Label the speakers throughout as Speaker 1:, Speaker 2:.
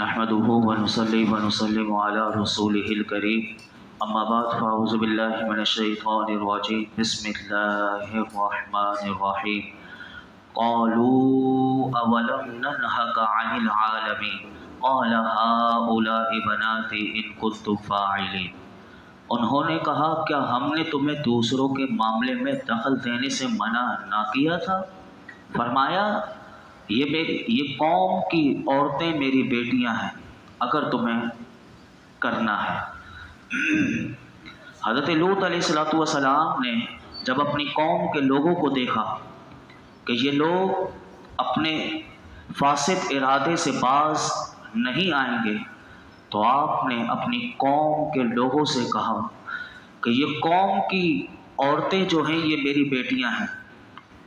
Speaker 1: نحمده ونصلي ونسلم على رسوله الكريم اما بعد فاعوذ بالله من الشيطان الرجيم بسم الله الرحمن الرحيم قالوا اولم ننهك عن العالمين قال هؤلاء بناتي ان كنتم فاعلين۔ انہوں نے کہا کیا ہم نے تمہیں دوسروں کے معاملے میں دخل دینے سے منع نہ کیا تھا؟ فرمایا یہ قوم کی عورتیں میری بیٹیاں ہیں اگر تمہیں کرنا ہے۔ حضرت لوط علیہ السلام نے جب اپنی قوم کے لوگوں کو دیکھا کہ یہ لوگ اپنے فاسد ارادے سے باز نہیں آئیں گے تو آپ نے اپنی قوم کے لوگوں سے کہا کہ یہ قوم کی عورتیں جو ہیں یہ میری بیٹیاں ہیں،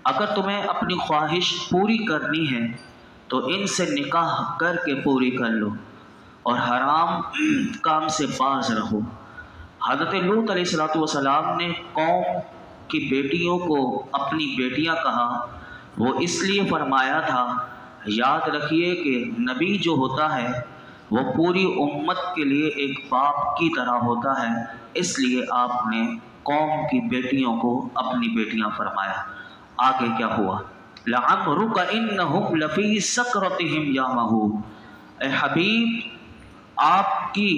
Speaker 1: اگر تمہیں اپنی خواہش پوری کرنی ہے تو ان سے نکاح کر کے پوری کر لو اور حرام کام سے باز رہو۔ حضرت لوط علیہ السلام نے قوم کی بیٹیوں کو اپنی بیٹیاں کہا، وہ اس لیے فرمایا تھا، یاد رکھیے کہ نبی جو ہوتا ہے وہ پوری امت کے لیے ایک باپ کی طرح ہوتا ہے، اس لیے آپ نے قوم کی بیٹیوں کو اپنی بیٹیاں فرمایا۔ آگے کیا ہوا؟ لعمرک انہم لفی سکرتہم یعمہون۔ اے حبیب، آپ کی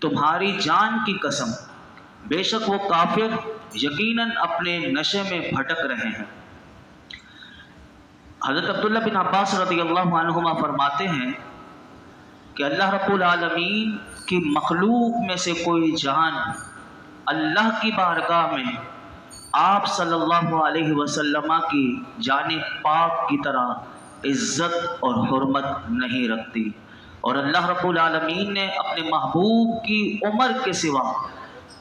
Speaker 1: تمہاری جان کی قسم، بے شک وہ کافر یقیناً اپنے نشے میں بھٹک رہے ہیں۔ حضرت عبداللہ بن عباس رضی اللہ عنہما فرماتے ہیں کہ اللہ رب العالمین کی مخلوق میں سے کوئی جان اللہ کی بارگاہ میں آپ صلی اللہ علیہ وسلم کی جان پاک کی طرح عزت اور حرمت نہیں رکھتی، اور اللہ رب العالمین نے اپنے محبوب کی عمر کے سوا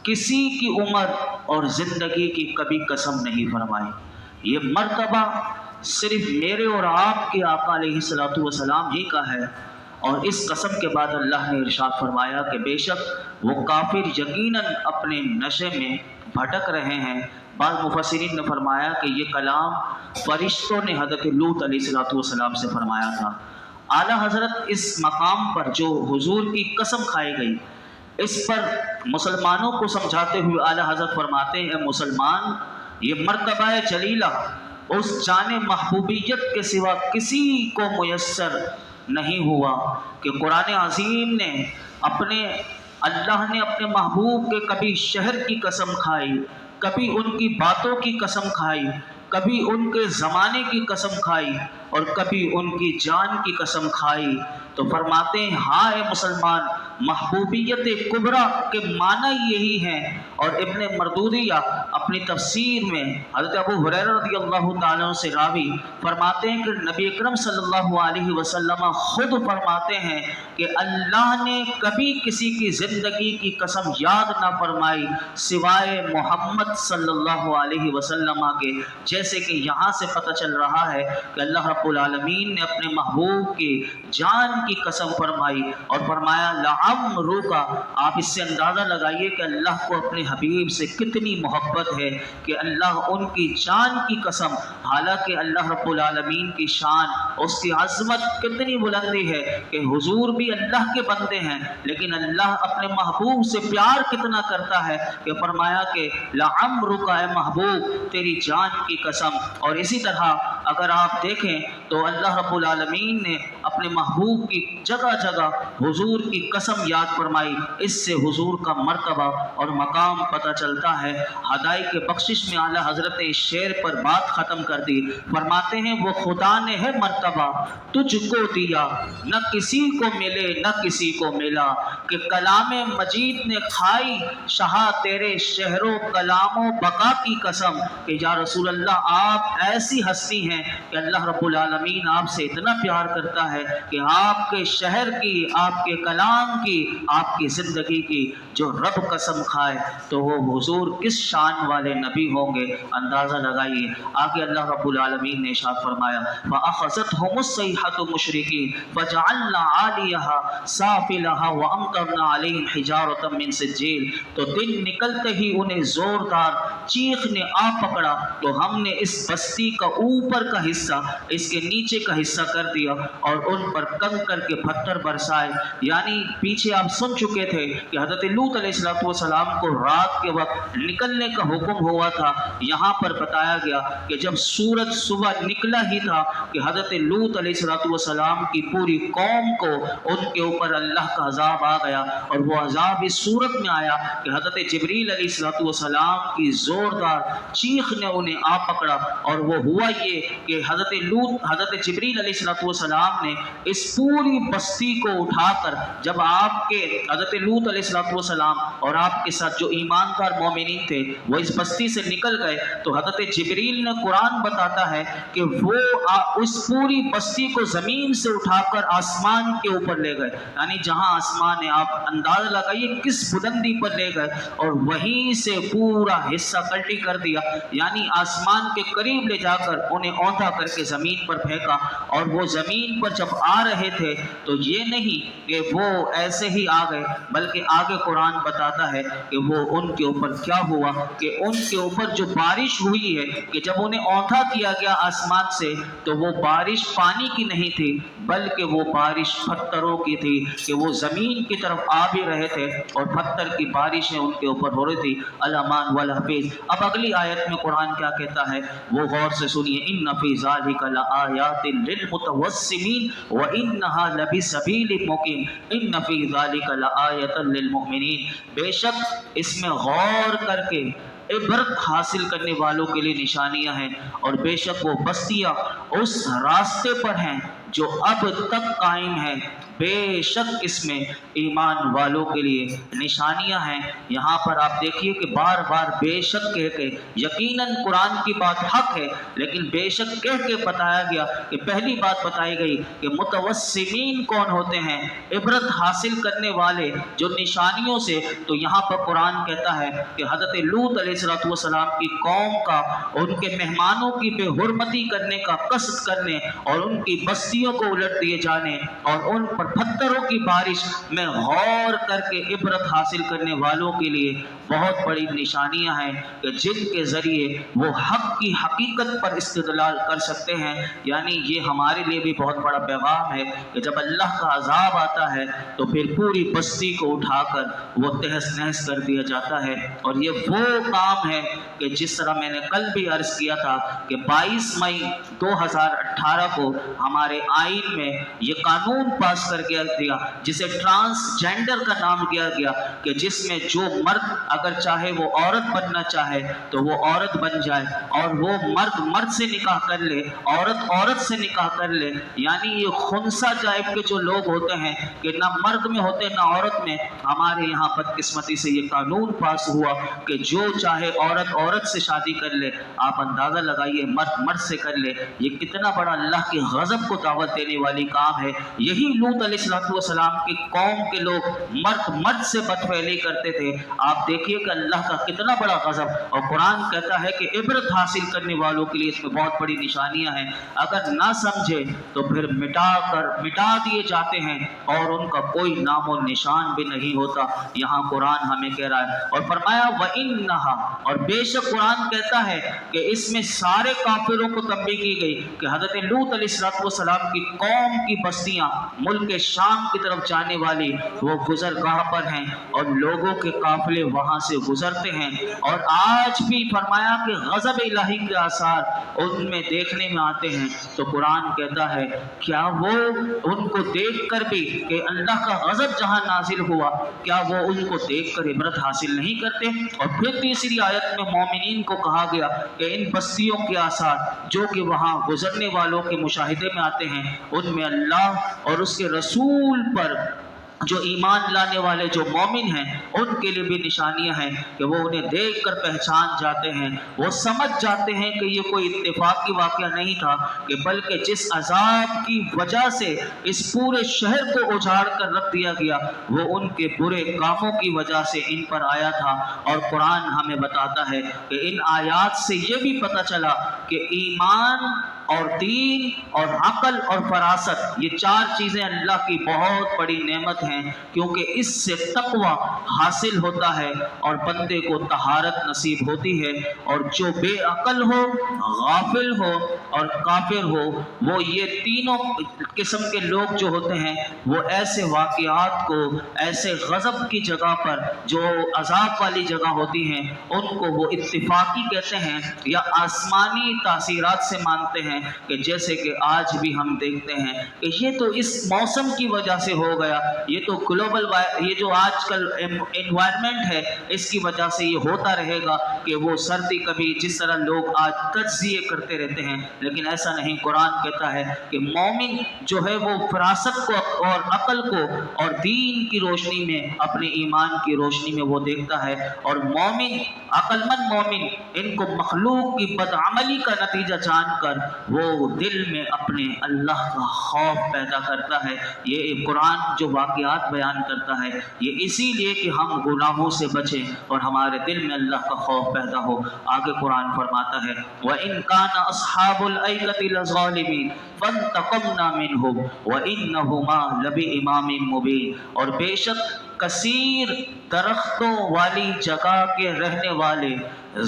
Speaker 1: کسی کی عمر اور زندگی کی کبھی قسم نہیں فرمائی۔ یہ مرتبہ صرف میرے اور آپ کے آقا علیہ السلام ہی کا ہے، اور اس قسم کے بعد اللہ نے ارشاد فرمایا کہ بے شک وہ کافر یقیناً اپنے نشے میں بھٹک رہے ہیں۔ بعض مفسرین نے فرمایا کہ یہ کلام فرشتوں نے حضرت لوط علیہ السلام سے فرمایا تھا۔ اعلیٰ حضرت اس مقام پر جو حضور کی قسم کھائی گئی، اس پر مسلمانوں کو سمجھاتے ہوئے اعلیٰ حضرت فرماتے ہیں، مسلمان، یہ مرتبہ جلیلہ اس جان محبوبیت کے سوا کسی کو میسر نہیں ہوا کہ قرآن عظیم نے اللہ نے اپنے محبوب کے کبھی شہر کی قسم کھائی، کبھی ان کی باتوں کی قسم کھائی، کبھی ان کے زمانے کی قسم کھائی، اور کبھی ان کی جان کی قسم کھائی۔ تو فرماتے ہیں ہاں اے مسلمان، محبوبیت کبریٰ کے معنی یہی ہیں۔ اور ابن مردودیہ اپنی تفسیر میں حضرت ابو ہریرہ رضی اللہ تعالیٰ عنہ سے راوی فرماتے ہیں کہ نبی اکرم صلی اللہ علیہ وسلم خود فرماتے ہیں کہ اللہ نے کبھی کسی کی زندگی کی قسم یاد نہ فرمائی سوائے محمد صلی اللہ علیہ وسلم کے، جیسے کہ یہاں سے پتہ چل رہا ہے کہ اللہ رب العالمین نے اپنے محبوب کی جان کی قسم فرمائی اور فرمایا لعمرک۔ آپ اس سے اندازہ لگائیے کہ اللہ کو اپنے حبیب سے کتنی محبت ہے کہ اللہ ان کی جان کی قسم، حالانکہ اللہ رب العالمین کی شان، اس کی عظمت کتنی بلندی ہے کہ حضور بھی اللہ کے بندے ہیں، لیکن اللہ اپنے محبوب سے پیار کتنا کرتا ہے کہ فرمایا کہ لعمرک، اے محبوب تیری جان کی قسم۔ اور اسی طرح اگر آپ دیکھیں تو اللہ رب العالمین نے اپنے محبوب کی جگہ جگہ حضور کی قسم یاد فرمائی۔ اس سے حضور کا مرتبہ اور مقام پتہ چلتا ہے۔ ہدایت کے بخشش میں اعلیٰ حضرت اس شعر پر بات ختم کر دی، فرماتے ہیں وہ خدا نے ہے مرتبہ تجھ کو دیا، نہ کسی کو ملے نہ کسی کو ملا، کہ کلام مجید نے کھائی شہا تیرے شہر و کلام و بقا کی قسم، کہ یا رسول اللہ آپ ایسی ہستی ہیں کہ اللہ رب العالمین آپ سے اتنا پیار کرتا ہے کہ آپ کے شہر کی، آپ کے کلام کی، آپ کی زندگی کی جو رب قسم کھائے تو وہ حضور کس شان والے نبی ہوں گے، اندازہ لگائیے۔ آگے اللہ رب العالمین نے ارشاد فرمایا فَأَخَذَتْهُمُ الصَّيْحَةُ مُشْرِقِينَ فَجَعَلْنَا عَالِيَهَا سَافِلَهَا وَأَمْطَرْنَا عَلَيْهِمْ حِجَارَةً مِّن سِجِّيلٍ۔ تو دن نکلتے ہی انہیں زوردار چیخ نے آ پکڑا تو ہم نے اس بستی کا اوپر کا حصہ اس کے نیچے کا حصہ کر دیا اور ان پر کنکر کے پتھر برسائے۔ یعنی پیچھے آپ سن چکے تھے کہ حضرت لوط علیہ السلام کو رات کے وقت نکلنے کا حکم ہوا تھا۔ یہاں پر بتایا گیا کہ جب سورج صبح نکلا ہی تھا کہ حضرت لوط علیہ السلام کی پوری قوم کو ان کے اوپر اللہ کا عذاب آ گیا، اور وہ عذاب اس صورت میں آیا کہ حضرت جبریل علیہ السلام کی زوردار چیخ نے انہیں آ پکڑا، اور وہ ہوا یہ کہ حضرت جبریل علیہ السلام نے اس پوری بستی کو اٹھا کر، جب آپ کے حضرت لوط علیہ السلام اور آپ کے ساتھ جو ایماندار مومنین تھے وہ اس بستی سے نکل گئے، تو حضرت جبریل نے قرآن بتاتا ہے کہ وہ اس پوری بستی کو زمین سے اٹھا کر آسمان کے اوپر لے گئے، یعنی جہاں آسمان ہے آپ اندازہ لگائیے کس بلندی پر لے گئے، اور وہیں سے پورا حصہ کلٹی کر دیا، یعنی آسمان کے قریب لے جا کر انہیں اوندا کر کے زمین پر پھینکا۔ اور وہ زمین پر جب آ رہے تھے تو یہ نہیں کہ وہ ایسے ہی آ گئے، بلکہ آگے قرآن بتاتا ہے کہ وہ ان کے اوپر کیا ہوا، کہ ان کے اوپر جو بارش ہوئی ہے کہ جب انہیں اوندا کیا گیا آسمان سے تو وہ بارش پانی کی نہیں تھی بلکہ وہ بارش پتھروں کی تھی، کہ وہ زمین کی طرف آ بھی رہے تھے اور پتھر کی بارشیں ان کے اوپر ہو رہی تھی۔ الامان والحفیظ۔ اب اگلی آیت میں قرآن کیا کہتا ہے وہ غور سے سنیے۔ ان فی ذلک لآیات للمتوسمین وانها لبسبیل مقیم ان فی ذلک لآیۃ للمؤمنین۔ بے شک اس میں غور کر کے عبرت حاصل کرنے والوں کے لیے نشانیاں ہیں، اور بے شک وہ بستیاں اس راستے پر ہیں جو اب تک قائم ہیں، بے شک اس میں ایمان والوں کے لیے نشانیاں ہیں۔ یہاں پر آپ دیکھیے کہ بار بار بے شک کہہ کے، یقیناً قرآن کی بات حق ہے لیکن بے شک کہہ کے بتایا گیا کہ پہلی بات بتائی گئی کہ متوسمین کون ہوتے ہیں، عبرت حاصل کرنے والے جو نشانیوں سے۔ تو یہاں پر قرآن کہتا ہے کہ حضرت لوط علیہ السلام کی قوم کا ان کے مہمانوں کی بے حرمتی کرنے کا قصد کرنے اور ان کی بستیوں کو الٹ دیے جانے اور ان پر پتھروں کی بارش میں غور کر کے عبرت حاصل کرنے والوں کے لیے بہت بڑی نشانیاں ہیں کہ جن کے ذریعے وہ حق کی حقیقت پر استدلال کر سکتے ہیں۔ یعنی یہ ہمارے لیے بھی بہت بڑا پیغام ہے کہ جب اللہ کا عذاب آتا ہے تو پھر پوری بستی کو اٹھا کر وہ تہس نہس کر دیا جاتا ہے، اور یہ وہ کام ہے کہ جس طرح میں نے کل بھی عرض کیا تھا کہ 22 مئی 2018 کو ہمارے آئین میں یہ قانون پاس کر دیا جسے ٹرانسجینڈر کا نام دیا گیا، کہ جس میں جو مرد اگر چاہے وہ عورت بننا چاہے تو وہ عورت بن جائے، اور وہ مرد سے نکاح کر لے، عورت سے نکاح کر لے۔ یعنی یہ خنثی ٹائپ کے جو لوگ ہوتے ہیں کہ نہ مرد میں ہوتے نہ عورت میں، ہمارے یہاں بدقسمتی سے یہ قانون پاس ہوا کہ جو چاہے عورت سے شادی کر لے۔ آپ اندازہ لگائیے مرد سے کر لے، یہ کتنا بڑا اللہ کے غضب کو دعوت دینے والی کام ہے۔ یہی لوط علیہ السلام کی قوم کے لوگ مرد سے بدفعلی کرتے تھے۔ آپ دیکھیے کہ اللہ کا کتنا بڑا غضب، اور قرآن کہتا ہے کہ عبرت حاصل کرنے والوں کے لیے اس میں بہت بڑی نشانیاں ہیں، اگر نہ سمجھے تو پھر مٹا دیے جاتے ہیں اور ان کا کوئی نام و نشان بھی نہیں ہوتا۔ یہاں قرآن ہمیں کہہ رہا ہے اور فرمایا وَإِنَّهَا، اور بے شک قرآن کہتا ہے کہ اس میں سارے کافروں کو تنبیہ کی گئی کہ حضرت لوط علیہ السلام کی قوم کی بستیاں ملک شام کی طرف جانے والی وہ گزرگاہ پر ہیں اور لوگوں کے قافلے وہاں سے گزرتے ہیں، اور آج بھی فرمایا کہ غضب الہی کے آثار ان میں دیکھنے میں آتے ہیں۔ تو قرآن کہتا ہے کیا وہ ان کو دیکھ کر بھی کہ اللہ کا غضب جہاں نازل ہوا کیا وہ ان کو دیکھ کر عبرت حاصل نہیں کرتے؟ اور پھر تیسری آیت میں مومنین کو کہا گیا کہ ان بستیوں کے آثار جو کہ وہاں گزرنے والوں کے مشاہدے میں آتے ہیں ان میں اللہ اور اس کے رسول پر جو ایمان لانے والے جو مومن ہیں ان کے لیے بھی نشانیاں ہیں کہ وہ انہیں دیکھ کر پہچان جاتے ہیں، وہ سمجھ جاتے ہیں کہ یہ کوئی اتفاقی واقعہ نہیں تھا، کہ بلکہ جس عذاب کی وجہ سے اس پورے شہر کو اجاڑ کر رکھ دیا گیا وہ ان کے برے کاموں کی وجہ سے ان پر آیا تھا۔ اور قرآن ہمیں بتاتا ہے کہ ان آیات سے یہ بھی پتہ چلا کہ ایمان اور دین اور عقل اور فراست، یہ چار چیزیں اللہ کی بہت بڑی نعمت ہیں، کیونکہ اس سے تقوی حاصل ہوتا ہے اور بندے کو طہارت نصیب ہوتی ہے۔ اور جو بے عقل ہو، غافل ہو اور کافر ہو، وہ یہ تینوں قسم کے لوگ جو ہوتے ہیں وہ ایسے واقعات کو، ایسے غضب کی جگہ پر جو عذاب والی جگہ ہوتی ہیں ان کو وہ اتفاقی کہتے ہیں یا آسمانی تاثیرات سے مانتے ہیں، کہ جیسے کہ آج بھی ہم دیکھتے ہیں کہ یہ تو اس موسم کی وجہ سے ہو گیا، یہ تو گلوبل، یہ جو آج کل انوائرمنٹ ہے اس کی وجہ سے یہ ہوتا رہے گا، کہ وہ سردی کبھی جس طرح لوگ آج تجزیے کرتے رہتے ہیں، لیکن ایسا نہیں۔ قرآن کہتا ہے کہ مومن جو ہے وہ فراست کو اور عقل کو اور دین کی روشنی میں، اپنے ایمان کی روشنی میں وہ دیکھتا ہے، اور مومن، عقل مند مومن، ان کو مخلوق کی بدعملی کا نتیجہ جان کر وہ دل میں اپنے اللہ کا خوف پیدا کرتا ہے۔ یہ قرآن جو واقعات بیان کرتا ہے یہ اسی لیے کہ ہم گناہوں سے بچیں اور ہمارے دل میں اللہ کا خوف پیدا ہو۔ آگے قرآن فرماتا ہے وَإِن كَانَ أَصْحَابُ الْأَيْكَةِ لَظَالِمِينَ فَانْتَقَمْنَا مِنْهُمْ وَإِنَّهُمَا لَبِإِمَامٍ مُبِينٍ، اور بے شک کثیر درختوں والی جگہ کے رہنے والے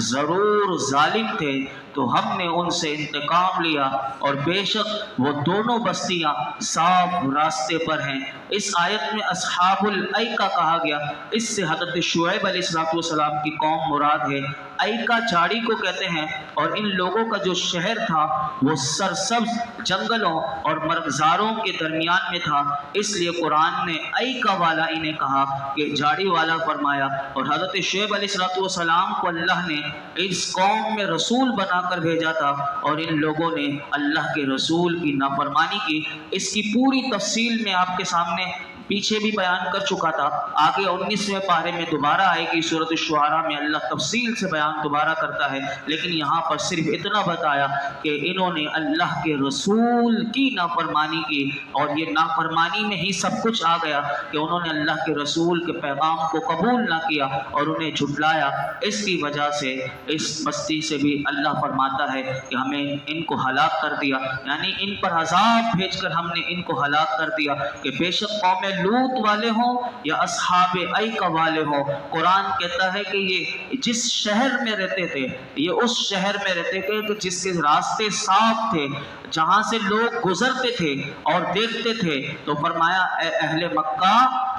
Speaker 1: ضرور ظالم تھے تو ہم نے ان سے انتقام لیا، اور بے شک وہ دونوں بستیاں صاف راستے پر ہیں۔ اس آیت میں اصحاب الایکہ کہا گیا، اس سے حضرت شعیب علیہ السلام کی قوم مراد ہے۔ ایکہ جھاڑی کو کہتے ہیں، اور ان لوگوں کا جو شہر تھا وہ سرسبز جنگلوں اور مرغزاروں کے درمیان میں تھا، اس لیے قرآن نے ایکہ والا انہیں کہا کہ جھاڑی والا فرمایا۔ اور حضرت شعیب علیہ السلام کو اللہ نے اس قوم میں رسول بنا کر بھیجا تھا، اور ان لوگوں نے اللہ کے رسول کی نافرمانی کی۔ اس کی پوری تفصیل میں آپ کے سامنے پیچھے بھی بیان کر چکا تھا، آگے 19ویں پارے میں دوبارہ آئے گی سورۃ الشعراء میں، اللہ تفصیل سے بیان دوبارہ کرتا ہے، لیکن یہاں پر صرف اتنا بتایا کہ انہوں نے اللہ کے رسول کی نافرمانی کی، اور یہ نافرمانی میں ہی سب کچھ آ گیا کہ انہوں نے اللہ کے رسول کے پیغام کو قبول نہ کیا اور انہیں جھٹلایا۔ اس کی وجہ سے اس بستی سے بھی اللہ فرماتا ہے کہ ہمیں ان کو ہلاک کر دیا، یعنی ان پر عذاب بھیج کر ہم نے ان کو ہلاک کر دیا، کہ بے شک قوم لوط والے ہوں یا اصحاب ایکہ والے ہوں، قرآن کہتا ہے کہ یہ جس شہر میں رہتے تھے، یہ اس شہر میں رہتے تھے کہ جس کے راستے صاف تھے، جہاں سے لوگ گزرتے تھے اور دیکھتے تھے، تو فرمایا اے اہل مکہ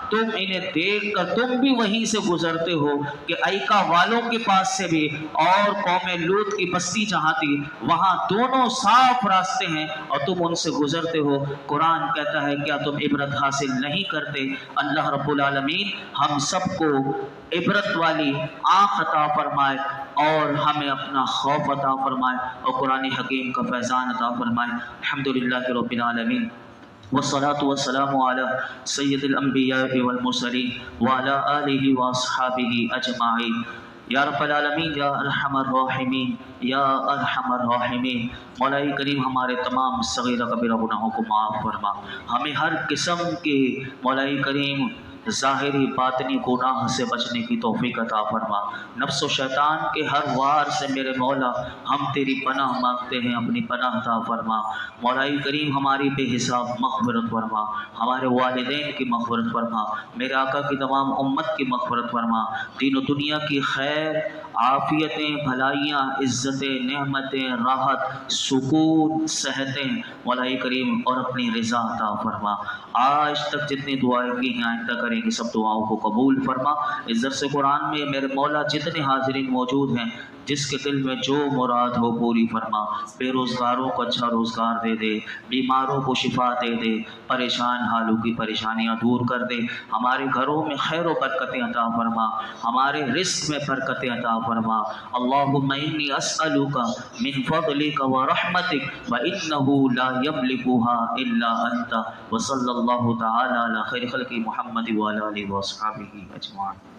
Speaker 1: تم انہیں دیکھ کر تم بھی وہیں سے گزرتے ہو، کہ ایکہ والوں کے پاس سے بھی اور قوم لوط کی بستی جہاں تھی وہاں دونوں صاف راستے ہیں اور تم ان سے گزرتے ہو۔ قرآن کہتا ہے کیا تم عبرت حاصل نہیں کرتے؟ اللہ رب العالمین ہم سب کو عبرت والی آنکھ عطا فرمائے اور ہمیں اپنا خوف عطا فرمائے اور قرآن حکیم کا فیضان عطا فرمائے۔ الحمدللہ رب العالمین، والصلاة والسلام على سید الانبیاء والمرسلین وعلى آلہ واصحابہ اجمعین۔ یا رب العالمین، یا ارحم الراحمین، یا ارحم الراحمین، مولا کریم ہمارے تمام صغیرہ کبیرہ گناہوں کو معاف فرما، ہمیں ہر قسم کے مولا کریم ظاہری باطنی گناہ سے بچنے کی توفیق عطا فرما۔ نفس و شیطان کے ہر وار سے میرے مولا ہم تیری پناہ مانگتے ہیں، اپنی پناہ عطا فرما۔ مولا کریم ہماری بے حساب مغفرت فرما، ہمارے والدین کی مغفرت فرما، میرے آقا کی تمام امت کی مغفرت فرما، دین و دنیا کی خیر، عافیتیں، بھلائیاں، عزتیں، نعمتیں، راحت، سکون، صحتیں مولا کریم اور اپنی رضا عطا فرما۔ آج تک جتنی دعائیں کی ہیں آئندہ کریں گے، سب دعاؤں کو قبول فرما۔ اس درس قرآن میں میرے مولا جتنے حاضرین موجود ہیں، جس کے دل میں جو مراد ہو پوری فرما، بے روزگاروں کو اچھا روزگار دے دے، بیماروں کو شفا دے دے، پریشان حالوں کی پریشانیاں دور کر دے، ہمارے گھروں میں خیر و برکتیں عطا فرما، ہمارے رزق میں برکتیں عطا فرما۔ اللہم انی اسألک من فضلک ورحمتک فإنہ لا یملکها الا انت، وصلی اللہ تعالی علی خیر خلق محمد وعلی آلہ وصحبہ اجمعین۔